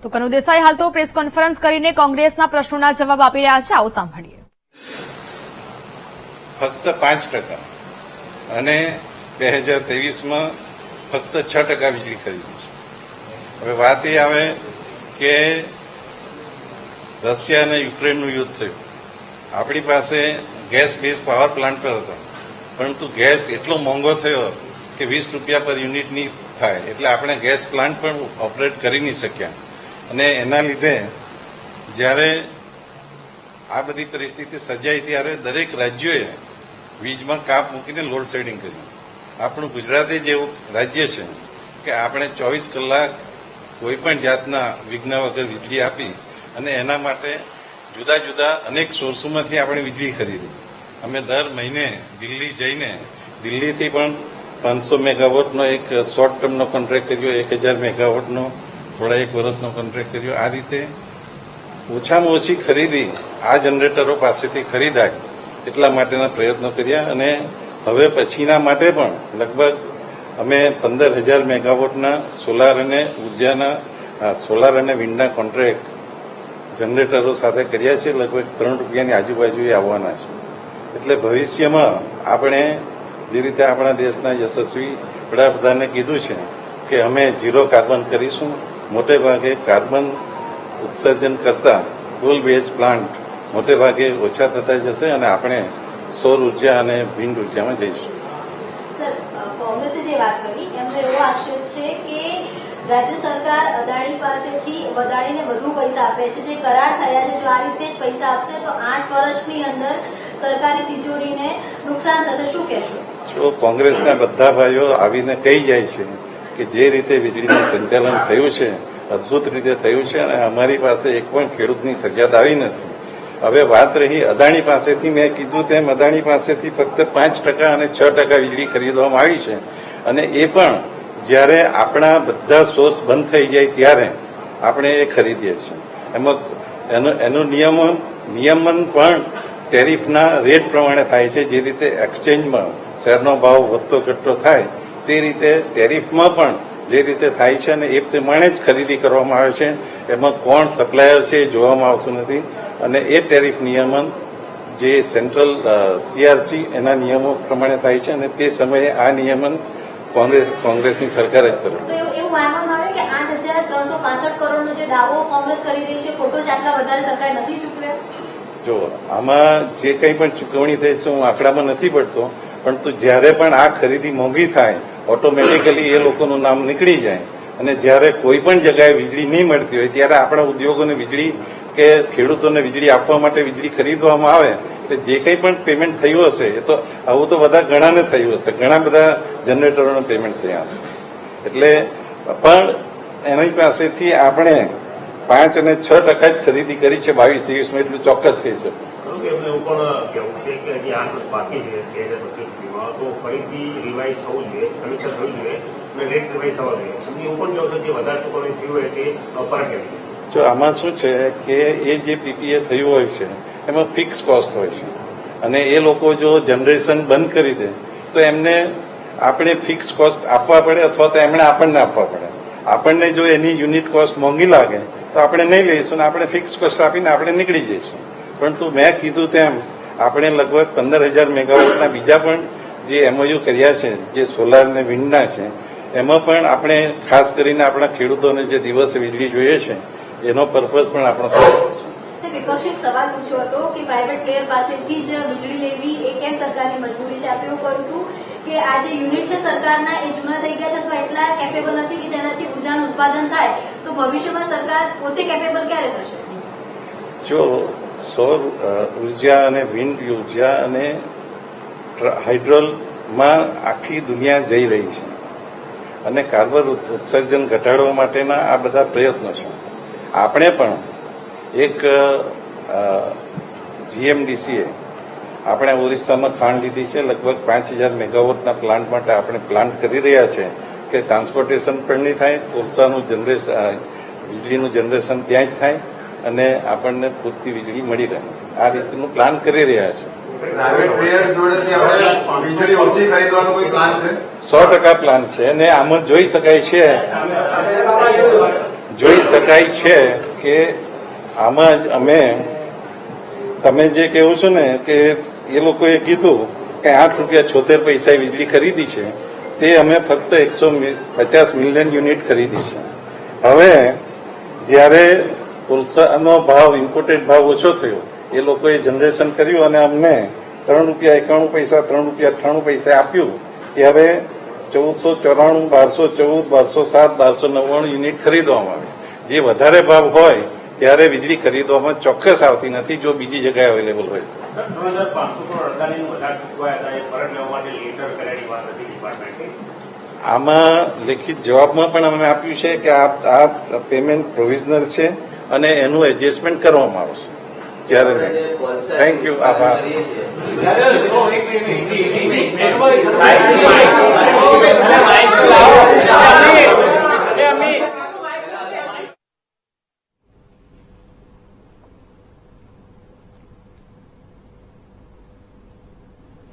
તો કનુ દેસાઈ હાલ તો પ્રેસ કોન્ફરન્સ કરીને કોંગ્રેસના પ્રશ્નોના જવાબ આપી રહ્યા છે. આવો સાંભળીએ. ફક્ત 5% અને 2023માં ફક્ત 6% વીજળી ખરીદી છે. હવે વાત એ આવે કે રશિયા અને યુક્રેનનું યુદ્ધ થયું. આપણી પાસે ગેસ બેઝ પાવર પ્લાન્ટ પર હતા, પરંતુ ગેસ એટલો મોંઘો થયો કે 20 રૂપિયા પર યુનિટની થાય, એટલે આપણે ગેસ પ્લાન્ટ પણ ઓપરેટ કરી નહીં શક્યા. અને એના લીધે જ્યારે આ બધી પરિસ્થિતિ સર્જાઈ ત્યારે દરેક રાજ્યોએ વીજમાં કાપ મૂકીને લોડ શેડિંગ કર્યું. આપણું ગુજરાત જ એવું રાજ્ય છે કે આપણે 24 કલાક કોઈ પણ જાતના વિઘ્ન વગર વીજળી આપી અને એના માટે જુદા જુદા અનેક સોર્સોમાંથી આપણે વીજળી ખરીદી. અમે દર મહિને દિલ્હી જઈને દિલ્હીથી પણ 500 મેગાવોટનો એક શોર્ટ ટર્મનો કોન્ટ્રાક્ટ કર્યો, 1000 મેગાવોટનો થોડા એક વર્ષનો કોન્ટ્રાક્ટ કર્યો. આ રીતે ઓછામાં ઓછી ખરીદી આ જનરેટરો પાસેથી ખરીદાય એટલા માટેના પ્રયત્નો કર્યા. અને હવે પછીના માટે પણ લગભગ અમે 15,000 મેગાવોટના સોલાર અને વિન્ડના કોન્ટ્રાક્ટ જનરેટરો સાથે કર્યા છે. લગભગ 3 રૂપિયાની આજુબાજુ આવવાના છે. એટલે ભવિષ્યમાં આપણે જે રીતે આપણા દેશના યશસ્વી વડાપ્રધાને કીધું છે કે અમે 0 કાર્બન કરીશું, મોટે ભાગે કાર્બન ઉત્સર્જન કરતા કોલ બેઝ પ્લાન્ટ મોટે ભાગે ઓછા થતા જશે અને આપણે સૌર ઉર્જા અને વિન્ડ ઉર્જામાં જઈશું. સર, કોંગ્રેસે જે વાત કરી એમનો એવો આક્ષેપ છે કે રાજ્ય સરકાર અદાણી પાસેથી વધારીને વધુ પૈસા આપે છે. જે કરાર થયા છે, જો આ રીતે જ પૈસા આપશે તો 8 વર્ષની અંદર સરકારી તિજોરીને નુકસાન થશે. શું કહેશો? જો કોંગ્રેસના બધા ભાઈઓ આવીને કહી જાય છે કે જે રીતે વીજળીનું સંચાલન થયું છે અદભુત રીતે થયું છે અને અમારી પાસે એક પણ ખેડૂતની ફરિયાદ આવી નથી. હવે વાત રહી અદાણી પાસેથી, મેં કીધું તેમ અદાણી પાસેથી ફક્ત 5% અને 6% વીજળી ખરીદવામાં આવી છે. અને એ પણ જ્યારે આપણા બધા સોર્સ બંધ થઈ જાય ત્યારે આપણે એ ખરીદીએ છીએ. એમાં એનું નિયમન પણ ટેરિફના રેટ પ્રમાણે થાય છે. જે રીતે એક્સચેન્જમાં શેરનો ભાવ વધતો ઘટતો થાય તે રીતે ટેરિફમાં પણ જે રીતે થાય છે અને એ પ્રમાણે જ ખરીદી કરવામાં આવે છે. એમાં કોણ સપ્લાયર છે એ જોવામાં આવતું નથી. અને એ ટેરિફ નિયમન જે સેન્ટ્રલ CERC એના નિયમો પ્રમાણે થાય છે અને તે સમયે આ નિયમન કોંગ્રેસની સરકારે જ કર્યું. તો એવું માનવામાં આવે કે 8,365 કરોડનો જે દાવો કોંગ્રેસ કરી રહી છે ખોટો છે, આટલા વધારે સરકાર નથી ચૂકવ્યા? જો આમાં જે કંઈ પણ ચૂકવણી થઈ છે હું આંકડામાં નથી પડતો, પરંતુ જ્યારે પણ આ ખરીદી મોંઘી થાય ઓટોમેટિકલી એ લોકોનું નામ નીકળી જાય. અને જ્યારે કોઈ પણ જગ્યાએ વીજળી નહીં મળતી હોય ત્યારે આપણા ઉદ્યોગોને વીજળી કે ખેડૂતોને વીજળી આપવા માટે વીજળી ખરીદવામાં આવે એટલે જે કંઈ પણ પેમેન્ટ થયું હશે એ તો આવું તો બધા ઘણાને થયું હશે, ઘણા બધા જનરેટરોને પેમેન્ટ થયા હશે. એટલે પણ એની પાસેથી આપણે 5 અને 6% જ ખરીદી કરી છે 22-23માં, એટલું ચોક્કસ કહી શકું. એવું પણ કહેવું છે કે હજી 8 વર્ષ બાકી છે 2025 તો ફરીથી રિવાઇઝ થવું જોઈએ, સમીક્ષા થવી જોઈએ અને રેટ રિવાઇઝ થવા જોઈએ. એવું પણ કહ્યું છે કે વધારે ચૂકવણી થયું હોય તે ફરક નથી. જો આમાં શું છે કે એ જે PPA થયું હોય છે એમાં ફિક્સ કોસ્ટ હોય છે અને એ લોકો જો જનરેશન બંધ કરી દે તો એમને આપણે ફિક્સ કોસ્ટ આપવા પડે અથવા તો એમણે આપણને આપવા પડે. આપણને જો એની યુનિટ કોસ્ટ મોંઘી લાગે તો આપણે નહીં લઈશું ને આપણે ફિક્સ કોસ્ટ આપીને આપણે નીકળી જઈશું. પરંતુ મેં કીધું તેમ આપણે લગભગ 15,000 મેગાવોટના બીજા પણ જે MOU કર્યા છે જે સોલાર અને વિન્ડના છે એમાં પણ આપણે ખાસ કરીને આપણા ખેડૂતોને જે દિવસે વીજળી જોઈએ છે એનો પર્પઝ પણ આપણો વિપક્ષે એક સવાલ પૂછ્યો હતો કે પ્રાઇવેટ પ્લેયર પાસેથી જ વીજળી લેવી એ કેમ સરકારની મજબૂરી છે? આપણે એવું કહ્યું હતું કે આ જે યુનિટ છે સરકારના એ જૂના થઈ ગયા છે અથવા એટલા કેપેબલ નથી કે જેનાથી ઉર્જાનું ઉત્પાદન થાય, તો ભવિષ્યમાં સરકાર પોતે કેપેબલ ક્યારે થશે? જો સૌર ઉર્જા અને વિન્ડ ઉર્જા અને હાઇડ્રોલમાં આખી દુનિયા જઈ રહી છે અને કાર્બન ઉત્સર્જન ઘટાડવા માટેના આ બધા પ્રયત્નો છે. આપણે પણ એક GMDCએ આપણે ઓરિસ્સામાં ખાણ લીધી છે. લગભગ 5,000 મેગાવોટના પ્લાન્ટ માટે આપણે પ્લાન્ટ કરી રહ્યા છે કે ટ્રાન્સપોર્ટેશન પણ નહીં થાય, કોલસાનું વીજળીનું જનરેશન ત્યાં જ થાય અને આપણને પૂરતી વીજળી મળી રહે. આ રીતનું પ્લાન કરી રહ્યા છે. 100% પ્લાન છે અને આમાં જોઈ શકાય છે જોઈ શકાય છે કે આમાં જ તમે જે કહો છો ને કે એ લોકોએ કીધું કે 8 રૂપિયા 76 પૈસા વીજળી ખરીદી છે, તે અમે ફક્ત 150 મિલિયન યુનિટ ખરીદી છે. હવે જ્યારે કોલસાનો ભાવ ઇમ્પોર્ટેડ ભાવ ઓછો થયો, એ લોકોએ જનરેશન કર્યું અને અમને 3 રૂપિયા 91 પૈસા 3 રૂપિયા 98 પૈસા આપ્યું. ત્યારે 1494, 1214, 1207, 1299 યુનિટ ખરીદવામાં આવે. જે વધારે ભાવ હોય ત્યારે વીજળી ખરીદવામાં ચોક્કસ આવતી નથી જો બીજી જગ્યાએ અવેલેબલ હોય. સર 2500 કરોડ અડતાલીસ વધારે ચૂકવાયા હતા, એ પરત લેવા માટે લેટર કર્યાની વાત હતી ડિપાર્ટમેન્ટની. આમાં લેખિત જવાબમાં પણ અમે આપ્યું છે કે આ પેમેન્ટ પ્રોવિઝનલ છે અને એનું એડજસ્ટમેન્ટ કરવામાં આવશે. ત્યારે થેન્ક યુ, આભાર. Right.